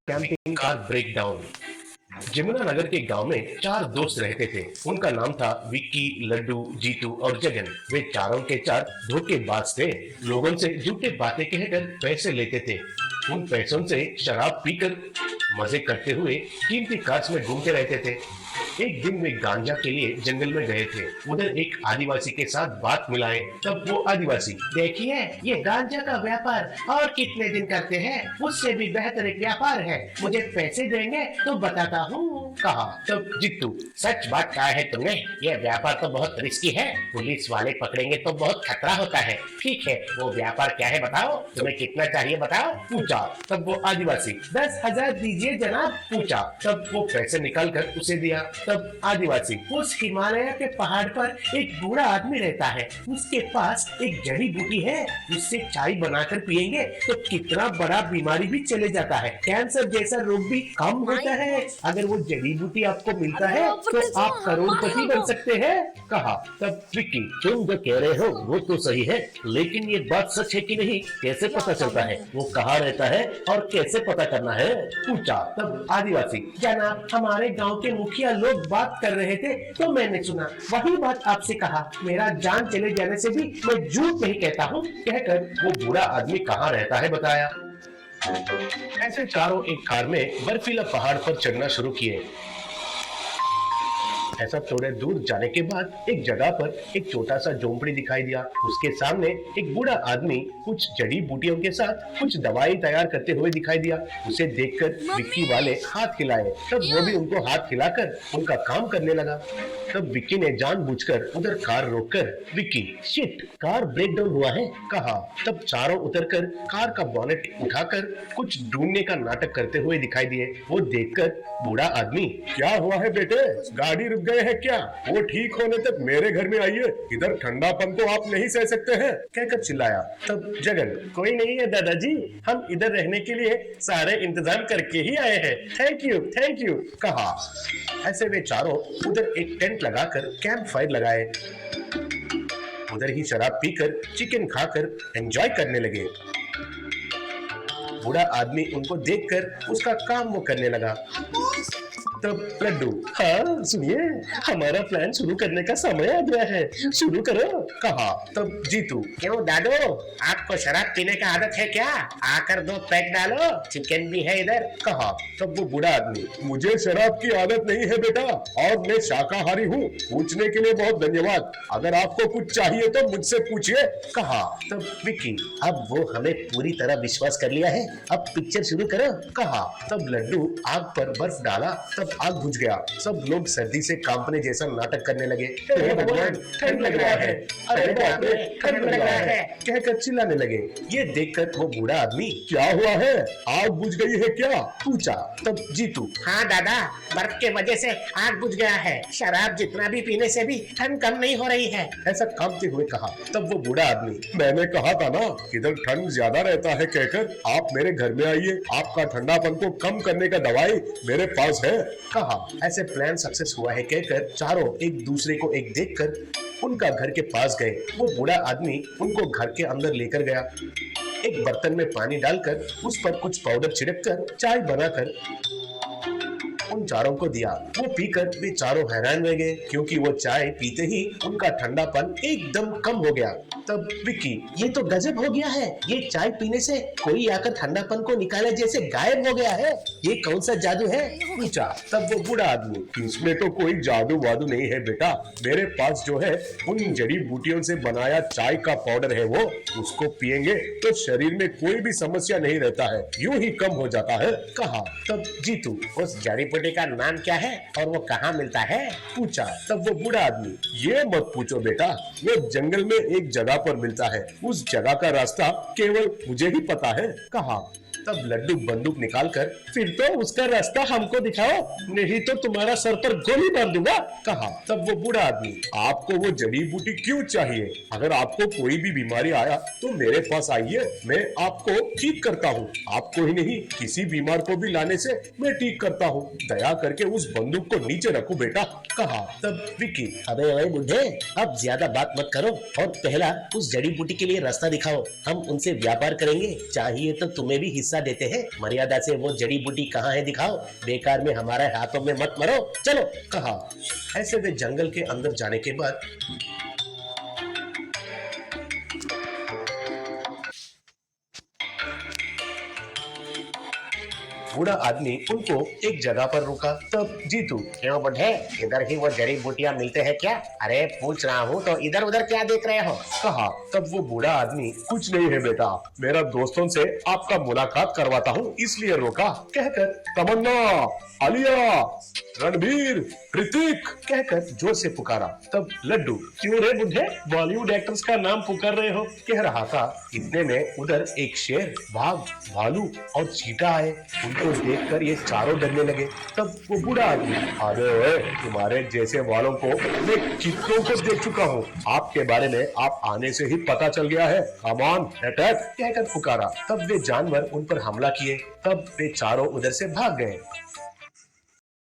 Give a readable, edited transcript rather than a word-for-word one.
Camping car breakdown. Jamunanagar के गांव में चार दोस्त रहते थे। उनका नाम था विक्की, लड्डू, जीतू और जगन। वे चारों के चार धोखेबाज थे। लोगों से झूठी बातें कहकर पैसे लेते थे। उन पैसों से शराब पीकर मजे करते हुए कीमती कार्स में घूमते रहते थे। एक दिन वे गांजा के लिए जंगल में गए थे। उधर एक आदिवासी के साथ बात मिलाए। तब वो आदिवासी, देखिए ये गांजा का व्यापार और कितने दिन करते हैं, उससे भी बेहतर एक व्यापार है, मुझे पैसे देंगे तो बताता हूँ, कहा। तब जित्तू, सच बात कहा है तुमने, ये व्यापार तो बहुत रिस्की है, पुलिस वाले पकड़ेंगे तो बहुत खतरा होता है। ठीक है, वो व्यापार क्या है बताओ, तुम्हें कितना चाहिए बताओ, पूछा। तब वो आदिवासी, 10,000 दीजिए जनाब, पूछा। तब वो पैसे निकाल कर उसे दिया। तब आदिवासी, उस हिमालय के पहाड़ पर एक बूढ़ा आदमी रहता है, उसके पास एक जड़ी बूटी है, उससे चाय बनाकर पिएंगे तो कितना बड़ा बीमारी भी चले जाता है, कैंसर जैसा रोग भी कम होता है। अगर वो जड़ी बूटी आपको मिलता है तो आप करोड़पति बन सकते हैं, कहा। तब विक्की, तुम जो कह रहे हो वो तो सही है, लेकिन ये बात सच है कि नहीं कैसे पता चलता है, वो कहाँ रहता है और कैसे पता करना है, पूछा। तब आदिवासी, जनाब हमारे गांव के मुखिया लोग बात कर रहे थे तो मैंने सुना, वही बात आपसे कहा, मेरा जान चले जाने से भी मैं झूठ नहीं कहता हूँ, कहकर वो बूढ़ा आदमी कहाँ रहता है बताया। ऐसे चारों एक कार में बर्फीला पहाड़ पर चढ़ना शुरू किए। ऐसा थोड़े दूर जाने के बाद एक जगह पर एक छोटा सा झोंपड़ी दिखाई दिया। उसके सामने एक बूढ़ा आदमी कुछ जड़ी बूटियों के साथ कुछ दवाई तैयार करते हुए दिखाई दिया। उसे देखकर विक्की वाले हाथ हिलाए। तब वो भी उनको हाथ हिलाकर उनका काम करने लगा। तब विक्की ने जानबूझकर उधर कार रोककर, विक्की, शिट, कार ब्रेकडाउन हुआ है, कहा। तब चारों उतरकर कार का बोनेट उठाकर कुछ ढूंढने का नाटक करते हुए दिखाई दिए। वो देखकर बूढ़ा आदमी, क्या हुआ है बेटे, गाड़ी रुक गए हैं क्या? वो ठीक होने तक मेरे घर में आइए, इधर ठंडापन तो आप नहीं सह सकते हैं, कहकर चिल्लाया। तब जगन, कोई नहीं है दादाजी, हम इधर रहने के लिए सारे इंतजाम करके ही आए हैं, थैंक यू, कहा। ऐसे वे चारों उधर एक टेंट लगाकर कैंप फायर लगाए। उधर ही शराब पीकर चिकन खाकर एंजॉय करने लगे। बूढ़ा आदमी उनको देखकर उसका काम वो करने लगा। तब लड्डू, हाँ सुनिए, हमारा प्लान शुरू करने का समय आ गया है, शुरू करो, कहा। तब जीतू, क्यों दादू, आपको शराब पीने का आदत है क्या? आकर 2 पैक डालो, चिकन भी है इधर, कहा। तब वो बूढ़ा आदमी, मुझे शराब की आदत नहीं है बेटा, और मैं शाकाहारी हूँ, पूछने के लिए बहुत धन्यवाद, अगर आपको कुछ चाहिए तो मुझसे पूछिए, कहा। तब विक्की, अब वो हमें पूरी तरह विश्वास कर लिया है, अब पिक्चर शुरू करो, कहा। तब लड्डू आग पर बर्फ डाला, तब आग बुझ गया। सब लोग सर्दी से कांपने जैसा नाटक करने लगे। ठंड लग रहा है, अरे बाप रे, ठंड लग रहा है, कहकर चिल्लाने लगे। ये देखकर वो बूढ़ा आदमी, क्या हुआ है, आग बुझ गई है क्या, पूछा। तब जीतू, हाँ दादा, बर्फ के वजह से आग बुझ गया है, शराब जितना भी पीने से भी ठंड कम नहीं हो रही है, ऐसा कांपते हुए कहा। तब वो बूढ़ा आदमी, मैंने कहा था ना इधर ठंड ज्यादा रहता है, कहकर आप मेरे घर में आइए, आपका ठंडापन को कम करने का दवाई मेरे पास है, कहा। ऐसे प्लान सक्सेस हुआ है कहकर चारों एक दूसरे को एक देखकर उनका घर के पास गए। वो बूढ़ा आदमी उनको घर के अंदर लेकर गया। एक बर्तन में पानी डालकर उस पर कुछ पाउडर छिड़ककर चाय बनाकर उन चारों को दिया। वो पीकर वे चारों हैरान रह गए, क्योंकि वो चाय पीते ही उनका ठंडापन एकदम कम हो गया। तब विक्की, ये तो गजब हो गया है, ये चाय पीने से कोई आकर ठंडापन को निकाले जैसे गायब हो गया है, ये कौन सा जादू है, पूछा। तब वो बूढ़ा आदमी, इसमें तो कोई जादू वादू नहीं है बेटा, मेरे पास जो है उन जड़ी बूटियों से बनाया चाय का पाउडर है, वो उसको पिएंगे तो शरीर में कोई भी समस्या नहीं रहता है, यूं ही कम हो जाता है, कहा। तब जीतू, उस जड़ी बूटी का नाम क्या है और वो कहाँ मिलता है, पूछा। तब वो बूढ़ा आदमी, ये मत पूछो बेटा, वो जंगल में एक जगह पर मिलता है, उस जगह का रास्ता केवल मुझे ही पता है, कहा। तब लड्डू बंदूक निकालकर, फिर तो उसका रास्ता हमको दिखाओ, नहीं तो तुम्हारा सर पर गोली मार दूंगा, कहा। तब वो बूढ़ा आदमी, आपको वो जड़ी बूटी क्यों चाहिए? अगर आपको कोई भी बीमारी आया तो मेरे पास आइए, मैं आपको ठीक करता हूँ, आपको ही नहीं किसी बीमार को भी लाने से मैं ठीक करता हूँ, दया करके उस बंदूक को नीचे रखो बेटा, कहा। तब विक्की, अबे ओए बुढ़े, अब ज्यादा बात मत करो और पहला उस जड़ी बूटी के लिए रास्ता दिखाओ। हम उनसे व्यापार करेंगे, चाहिए तो तुम्हें भी हिस्सा देते हैं। मर्यादा से वो जड़ी बूटी कहाँ है दिखाओ, बेकार में हमारे हाथों में मत मरो, चलो, कहा। ऐसे वे जंगल के अंदर जाने के बाद बूढ़ा आदमी उनको एक जगह पर रुका। तब जीतू, क्यों बुढ़े, इधर ही वो जड़ी बूटियां मिलते हैं क्या? अरे पूछ रहा हूँ तो इधर उधर क्या देख रहे हो? कहा। तब वो बूढ़ा आदमी, कुछ नहीं है बेटा, मेरा दोस्तों से आपका मुलाकात करवाता हूँ इसलिए रोका, कहकर तमन्ना, आलिया, रणबीर, ऋतिक कहकर जोर से पुकारा। तब लड्डू, क्यों रे बुढ़े, बॉलीवुड एक्टर्स का नाम पुकार रहे हो, कह रहा था। इतने में उधर एक शेर, बाघ, भालू और चीता आए। उनको देखकर ये चारों डरने लगे। तब वो बूढ़ा आदमी, अरे ओए, तुम्हारे जैसे वालों को मैं कितनों को देख चुका हूँ, आपके बारे में आप आने से ही पता चल गया है, कम ऑन अटैक कहकर पुकारा। तब वे जानवर उन पर हमला किए। तब वे चारों उधर से भाग गए।